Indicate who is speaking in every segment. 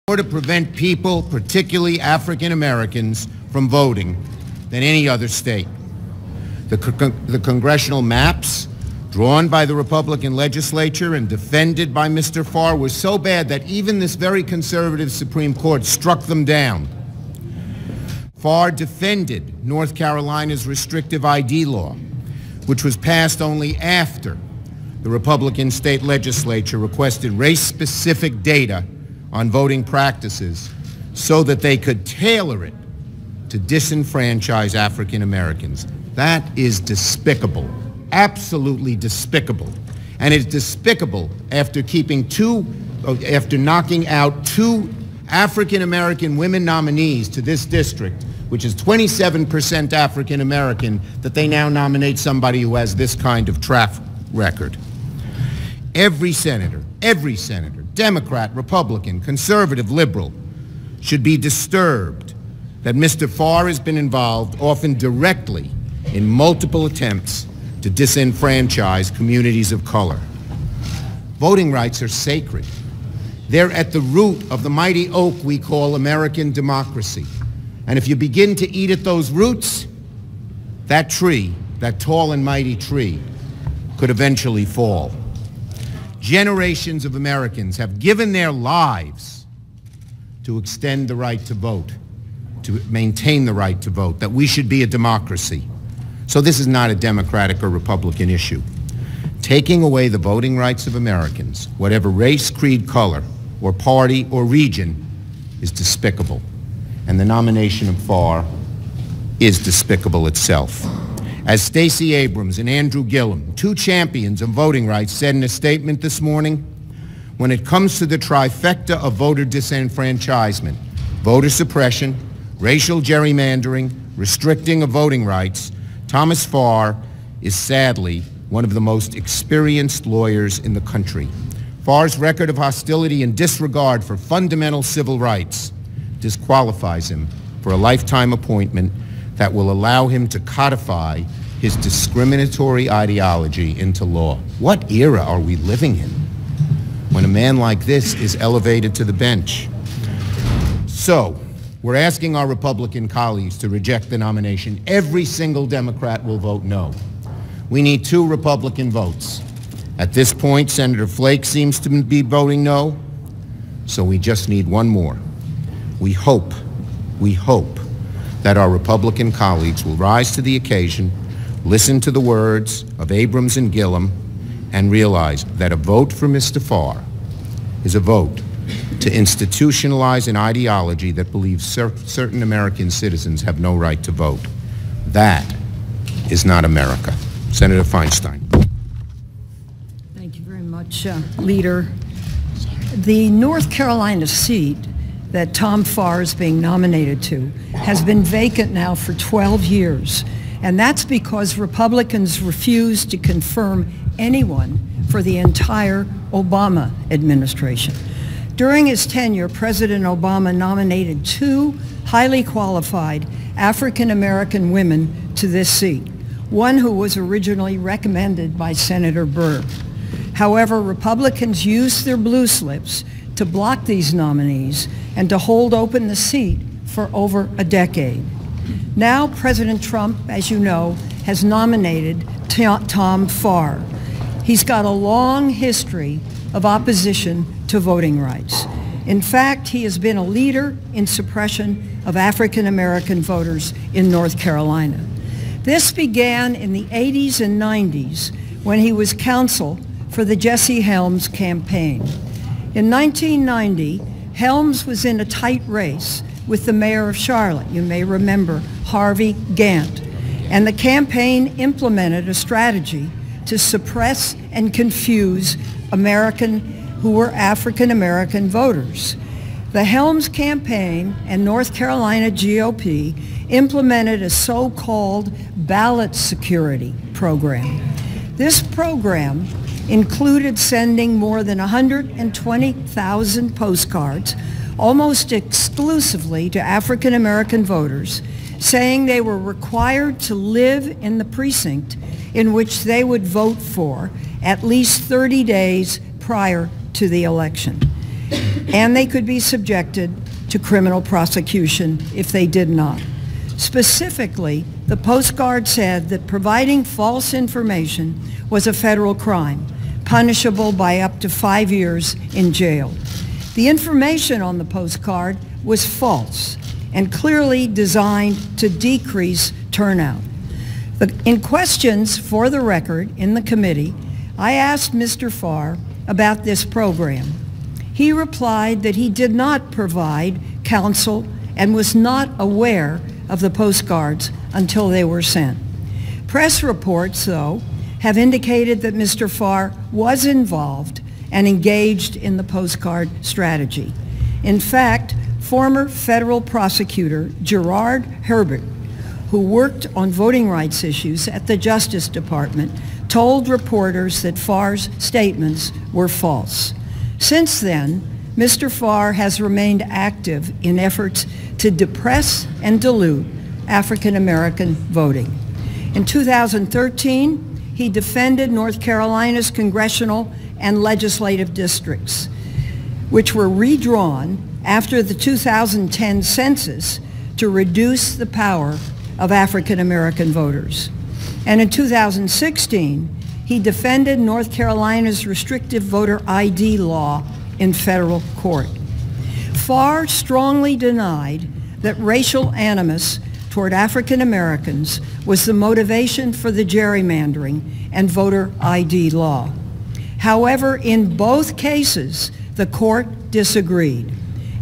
Speaker 1: more to prevent people, particularly African Americans, from voting than any other state. The congressional maps drawn by the Republican legislature and defended by Mr. Farr were so bad that even this very conservative Supreme Court struck them down. Farr defended North Carolina's restrictive ID law, which was passed only after the Republican state legislature requested race-specific data on voting practices so that they could tailor it to disenfranchise African Americans. That is despicable, absolutely despicable. And it's despicable after knocking out two African American women nominees to this district, which is 27% African American, that they now nominate somebody who has this kind of track record. Every senator, Democrat, Republican, conservative, liberal, should be disturbed that Mr. Farr has been involved, often directly, in multiple attempts to disenfranchise communities of color. Voting rights are sacred. They're at the root of the mighty oak we call American democracy. And if you begin to eat at those roots, that tree, that tall and mighty tree, could eventually fall. Generations of Americans have given their lives to extend the right to vote, to maintain the right to vote, that we should be a democracy. So this is not a Democratic or Republican issue. Taking away the voting rights of Americans, whatever race, creed, color, or party, or region, is despicable. And the nomination of Farr is despicable itself. As Stacey Abrams and Andrew Gillum, two champions of voting rights, said in a statement this morning, when it comes to the trifecta of voter disenfranchisement, voter suppression, racial gerrymandering, restricting of voting rights, Thomas Farr is sadly one of the most experienced lawyers in the country. Farr's record of hostility and disregard for fundamental civil rights disqualifies him for a lifetime appointment that will allow him to codify his discriminatory ideology into law. What era are we living in when a man like this is elevated to the bench? So, we're asking our Republican colleagues to reject the nomination. Every single Democrat will vote no. We need 2 Republican votes. At this point, Senator Flake seems to be voting no, so we just need one more. We hope that our Republican colleagues will rise to the occasion, listen to the words of Abrams and Gillum, and realize that a vote for Mr. Farr is a vote to institutionalize an ideology that believes certain American citizens have no right to vote. That is not America. Senator Feinstein.
Speaker 2: Thank you very much, Leader. The North Carolina seat that Tom Farr is being nominated to has been vacant now for 12 years. And that's because Republicans refuse to confirm anyone for the entire Obama administration. During his tenure, President Obama nominated 2 highly qualified African-American women to this seat, one who was originally recommended by Senator Byrd. However, Republicans used their blue slips to block these nominees and to hold open the seat for over a decade. Now, President Trump, as you know, has nominated Tom Farr. He's got a long history of opposition to voting rights. In fact, he has been a leader in suppression of African American voters in North Carolina. This began in the 80s and 90s when he was counsel for the Jesse Helms campaign. In 1990, Helms was in a tight race with the mayor of Charlotte. You may remember Harvey Gantt. And the campaign implemented a strategy to suppress and confuse who were African American voters. The Helms campaign and North Carolina GOP implemented a so-called ballot security program. This program included sending more than 120,000 postcards, almost exclusively to African American voters, saying they were required to live in the precinct in which they would vote for at least 30 days prior to the election. and they could be subjected to criminal prosecution if they did not. Specifically, the postcard said that providing false information was a federal crime, punishable by up to 5 years in jail. The information on the postcard was false and clearly designed to decrease turnout. In questions for the record in the committee, I asked Mr. Farr about this program. He replied that he did not provide counsel and was not aware of the postcards until they were sent. Press reports, though, have indicated that Mr. Farr was involved and engaged in the postcard strategy. In fact, former federal prosecutor Gerard Herbert, who worked on voting rights issues at the Justice Department, told reporters that Farr's statements were false. Since then, Mr. Farr has remained active in efforts to depress and dilute African American voting. In 2013, he defended North Carolina's congressional and legislative districts, which were redrawn after the 2010 census to reduce the power of African American voters. And in 2016, he defended North Carolina's restrictive voter ID law in federal court. Farr strongly denied that racial animus toward African Americans was the motivation for the gerrymandering and voter ID law. However, in both cases, the court disagreed.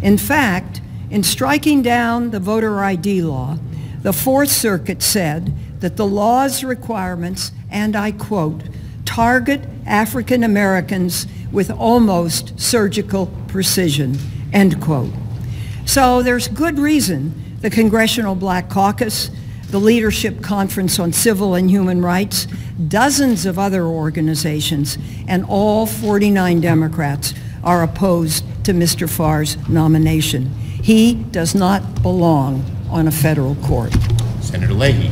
Speaker 2: In fact, in striking down the voter ID law, the Fourth Circuit said that the law's requirements, and I quote, target African Americans with almost surgical precision, end quote. So there's good reason the Congressional Black Caucus, the Leadership Conference on Civil and Human Rights, dozens of other organizations, and all 49 Democrats are opposed to Mr. Farr's nomination. He does not belong on a federal court.
Speaker 1: Senator Leahy.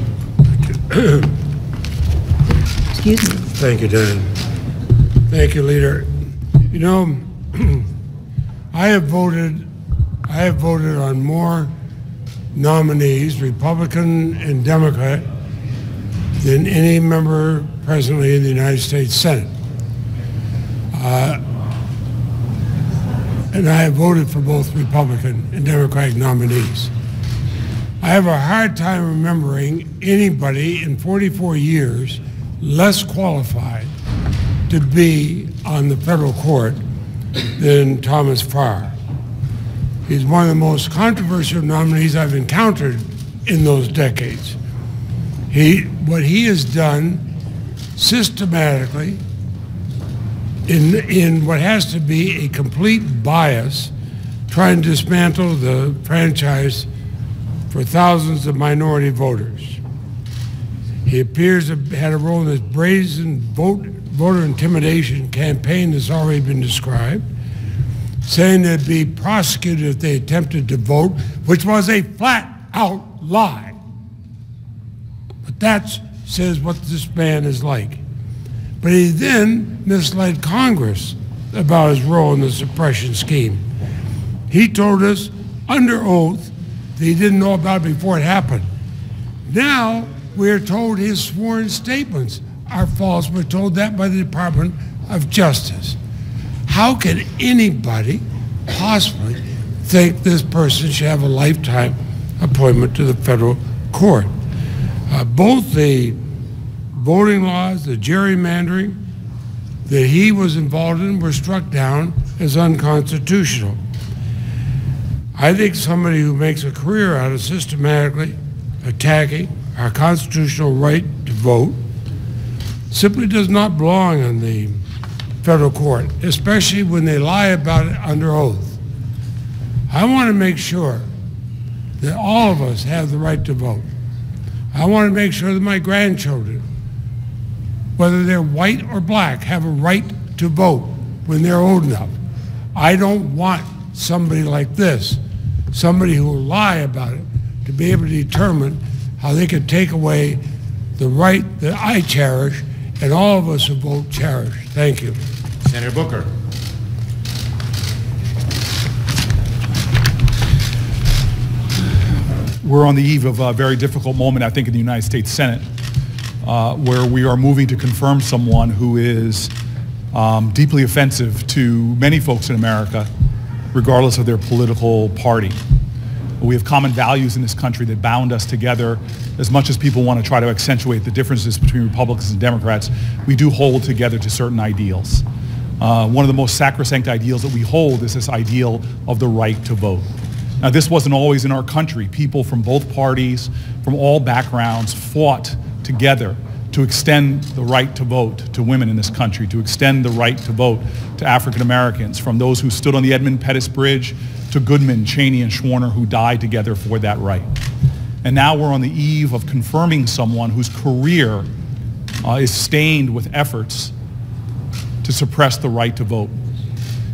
Speaker 2: Excuse me.
Speaker 3: Thank you, Dan. Thank you, Leader. You know, I have voted on more nominees, Republican and Democrat, than any member presently in the United States Senate. And I have voted for both Republican and Democratic nominees. I have a hard time remembering anybody in 44 years less qualified to be on the federal court than Thomas Farr. He's one of the most controversial nominees I've encountered in those decades. What he has done systematically in what has to be a complete bias, trying to dismantle the franchise for thousands of minority voters. He appears to have had a role in this brazen voter intimidation campaign that's already been described, saying they'd be prosecuted if they attempted to vote, which was a flat-out lie. But that says what this man is like. But he then misled Congress about his role in the suppression scheme. He told us under oath that he didn't know about it before it happened. Now we are told his sworn statements are false. We're told that by the Department of Justice. How can anybody possibly think this person should have a lifetime appointment to the federal court? Both the voting laws, the gerrymandering that he was involved in were struck down as unconstitutional. I think somebody who makes a career out of systematically attacking our constitutional right to vote simply does not belong in the federal court, especially when they lie about it under oath. I want to make sure that all of us have the right to vote. I want to make sure that my grandchildren, whether they're white or black, have a right to vote when they're old enough. I don't want somebody like this, somebody who will lie about it, to be able to determine how they could take away the right that I cherish and all of us who vote cherish. Thank you.
Speaker 1: Senator Booker.
Speaker 4: We're on the eve of a very difficult moment, I think, in the United States Senate, where we are moving to confirm someone who is deeply offensive to many folks in America, regardless of their political party. We have common values in this country that bound us together. As much as people want to try to accentuate the differences between Republicans and Democrats, we do hold together to certain ideals. One of the most sacrosanct ideals that we hold is this ideal of the right to vote. Now, this wasn't always in our country. People from both parties, from all backgrounds, fought together to extend the right to vote to women in this country, to extend the right to vote to African Americans, from those who stood on the Edmund Pettus Bridge to Goodman, Cheney, and Schwerner, who died together for that right. And now we're on the eve of confirming someone whose career is stained with efforts to suppress the right to vote.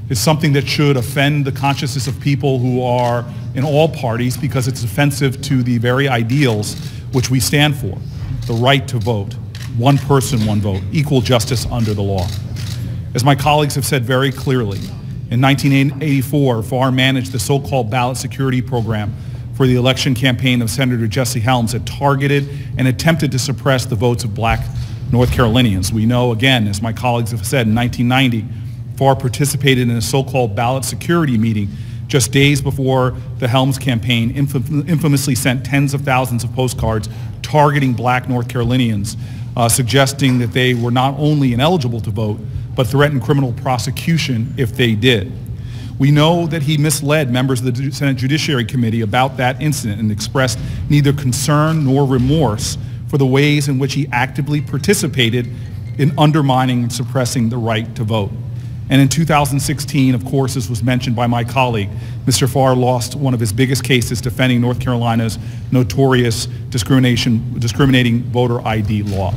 Speaker 4: It's something that should offend the consciousness of people who are in all parties, because it's offensive to the very ideals which we stand for: the right to vote, one person, one vote, equal justice under the law. As my colleagues have said very clearly, in 1984, Farr managed the so-called ballot security program for the election campaign of Senator Jesse Helms that targeted and attempted to suppress the votes of black North Carolinians. We know, again, as my colleagues have said, in 1990, Farr participated in a so-called ballot security meeting just days before the Helms campaign infamously sent tens of thousands of postcards targeting black North Carolinians, suggesting that they were not only ineligible to vote, but threatened criminal prosecution if they did. We know that he misled members of the Senate Judiciary Committee about that incident and expressed neither concern nor remorse for the ways in which he actively participated in undermining and suppressing the right to vote. And in 2016, of course, as was mentioned by my colleague, Mr. Farr lost one of his biggest cases defending North Carolina's notorious discriminating voter ID law.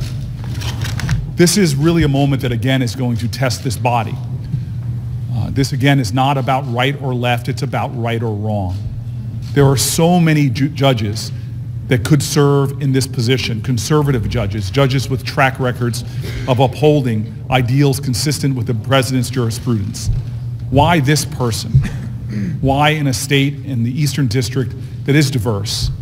Speaker 4: This is really a moment that, again, is going to test this body. This, again, is not about right or left. It's about right or wrong. There are so many judges that could serve in this position, conservative judges, judges with track records of upholding ideals consistent with the president's jurisprudence. Why this person? Why in a state in the Eastern District that is diverse,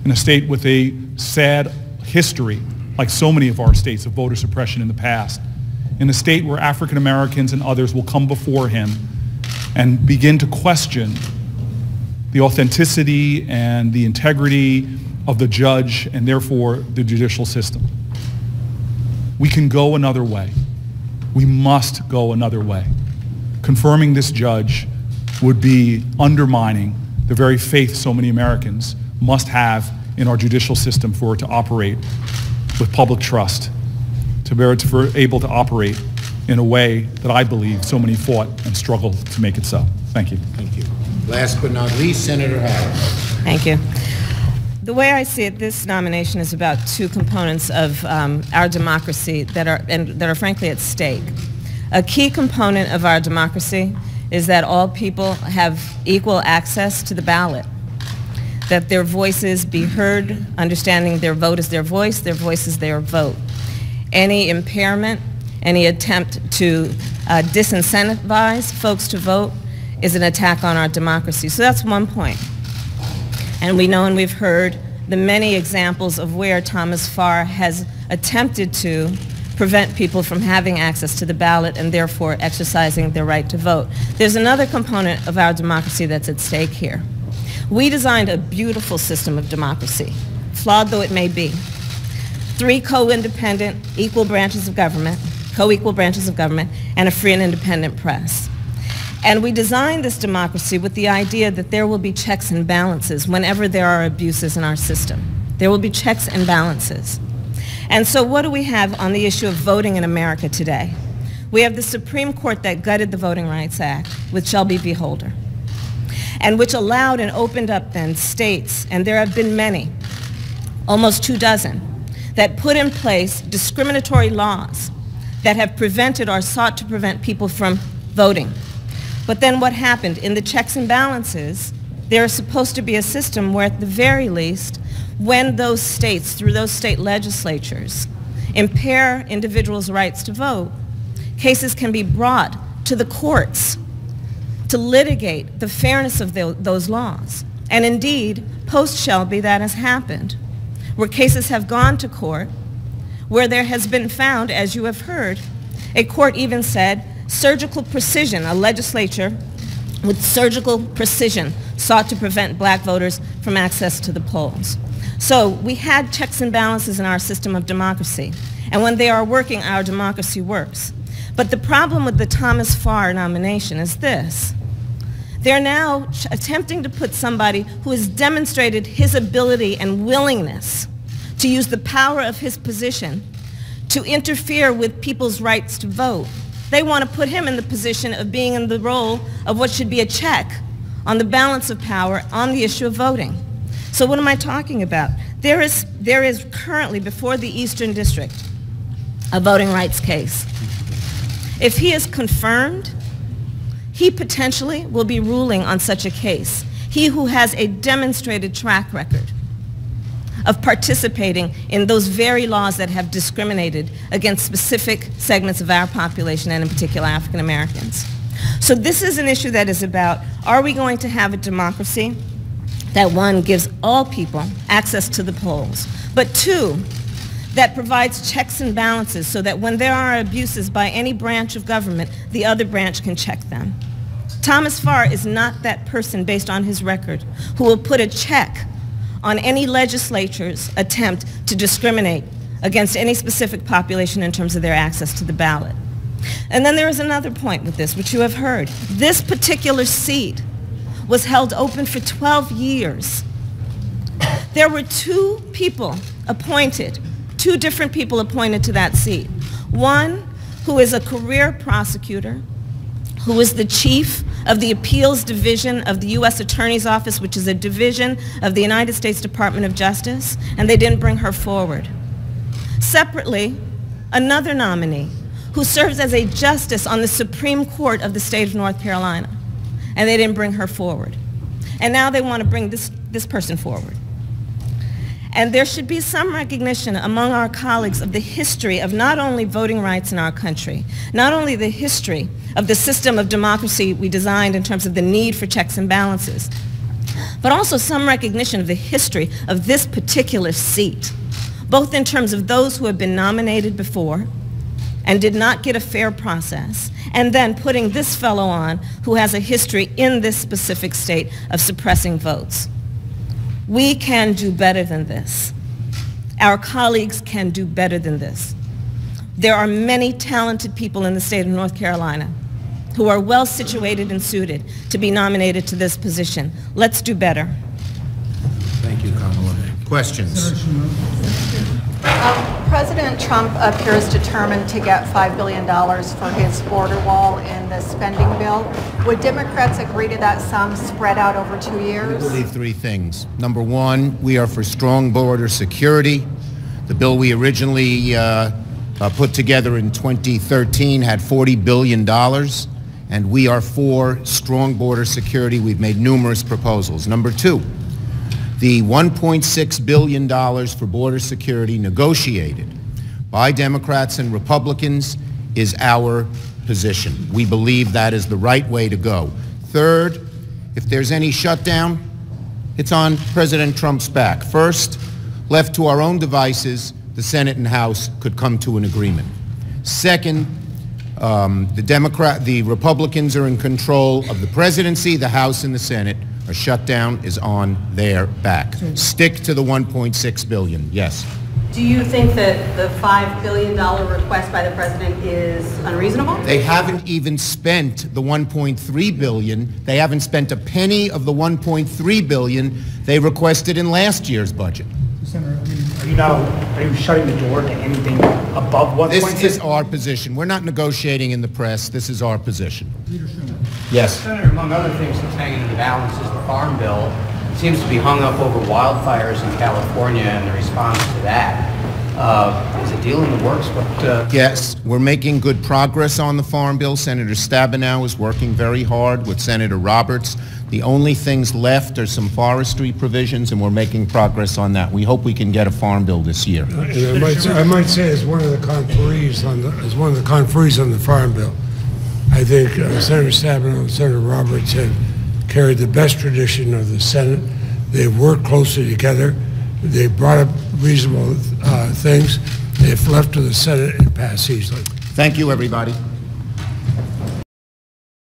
Speaker 4: in a state with a sad history, like so many of our states, of voter suppression in the past, in a state where African Americans and others will come before him and begin to question the authenticity and the integrity of the judge and therefore the judicial system? We can go another way. We must go another way. Confirming this judge would be undermining the very faith so many Americans must have in our judicial system for it to operate with public trust, to be able to operate in a way that I believe so many fought and struggled to make it so. Thank you.
Speaker 1: Thank you. Last but not least, Senator Harris.
Speaker 5: Thank you. The way I see it, this nomination is about two components of our democracy that are frankly at stake. A key component of our democracy is that all people have equal access to the ballot, that their voices be heard, understanding their vote is their voice is their vote. Any impairment, any attempt to disincentivize folks to vote is an attack on our democracy. So that's one point. And we know and we've heard the many examples of where Thomas Farr has attempted to prevent people from having access to the ballot and therefore exercising their right to vote. There's another component of our democracy that's at stake here. We designed a beautiful system of democracy, flawed though it may be. 3 co-independent, equal branches of government, co-equal branches of government, and a free and independent press. And we designed this democracy with the idea that there will be checks and balances whenever there are abuses in our system. There will be checks and balances. And so what do we have on the issue of voting in America today? We have the Supreme Court that gutted the Voting Rights Act with Shelby v. Holder, and which allowed and opened up then states, and there have been many, almost 24, that put in place discriminatory laws that have prevented or sought to prevent people from voting. But then what happened? In the checks and balances, there is supposed to be a system where at the very least, when those states, through those state legislatures, impair individuals' rights to vote, cases can be brought to the courts to litigate the fairness of those laws. And indeed, post-Shelby, that has happened, where cases have gone to court, where there has been found, as you have heard, a court even said, surgical precision, a legislature with surgical precision sought to prevent black voters from access to the polls. So we had checks and balances in our system of democracy. And when they are working, our democracy works. But the problem with the Thomas Farr nomination is this. They're now attempting to put somebody who has demonstrated his ability and willingness to use the power of his position to interfere with people's rights to vote. They want to put him in the position of being in the role of what should be a check on the balance of power on the issue of voting. So what am I talking about? There is currently before the Eastern District a voting rights case. If he is confirmed, he potentially will be ruling on such a case. He who has a demonstrated track record of participating in those very laws that have discriminated against specific segments of our population, and in particular African Americans. So this is an issue that is about, are we going to have a democracy that, one, gives all people access to the polls, but two, that provides checks and balances so that when there are abuses by any branch of government, the other branch can check them. Thomas Farr is not that person based on his record who will put a check on any legislature's attempt to discriminate against any specific population in terms of their access to the ballot. And then there is another point with this, which you have heard. This particular seat was held open for 12 years. There were two people appointed, two different people appointed to that seat. One who is a career prosecutor, who is the chief of the appeals division of the U.S. Attorney's Office, which is a division of the United States Department of Justice, and they didn't bring her forward. Separately, another nominee who serves as a justice on the Supreme Court of the state of North Carolina, and they didn't bring her forward. And now they want to bring this person forward. And there should be some recognition among our colleagues of the history of not only voting rights in our country, not only the history of the system of democracy we designed in terms of the need for checks and balances, but also some recognition of the history of this particular seat, both in terms of those who have been nominated before and did not get a fair process, and then putting this fellow on who has a history in this specific state of suppressing votes. We can do better than this. Our colleagues can do better than this. There are many talented people in the state of North Carolina who are well situated and suited to be nominated to this position. Let's do better.
Speaker 1: Thank you, Kamala. Questions?
Speaker 6: President Trump appears determined to get $5 billion for his border wall in the spending bill. Would Democrats agree to that sum spread out over 2 years?
Speaker 1: I believe three things. Number one, we are for strong border security. The bill we originally put together in 2013 had $40 billion, and we are for strong border security. We've made numerous proposals. Number two, the $1.6 billion for border security negotiated by Democrats and Republicans is our position. We believe that is the right way to go. Third, if there's any shutdown, it's on President Trump's back. First, left to our own devices, the Senate and House could come to an agreement. Second, the Republicans are in control of the presidency, the House, and the Senate. A shutdown is on their back. Stick to the $1.6 billion. Yes.
Speaker 6: Do you think that the $5 billion request by the president is unreasonable?
Speaker 1: They haven't even spent the $1.3 billion. They haven't spent a penny of the $1.3 billion they requested in last year's budget.
Speaker 7: Senator, are you shutting the door to anything above $1.6 billion?
Speaker 1: This is our position. We're not negotiating in the press. This is our position. Yes.
Speaker 8: Senator, among other things that's hanging in the balance is the Farm Bill. It seems to be hung up over wildfires in California and the response to that. Is a deal in the works?
Speaker 1: Yes, we're making good progress on the Farm Bill. Senator Stabenow is working very hard with Senator Roberts. The only things left are some forestry provisions, and we're making progress on that. We hope we can get a Farm Bill this year.
Speaker 3: And I might say, as one of the conferees on the Farm Bill, I think Senator Stabenow and Senator Roberts have carried the best tradition of the Senate They've worked closely together. They brought up reasonable things. If left to the Senate, it passed easily.
Speaker 1: Thank you, everybody.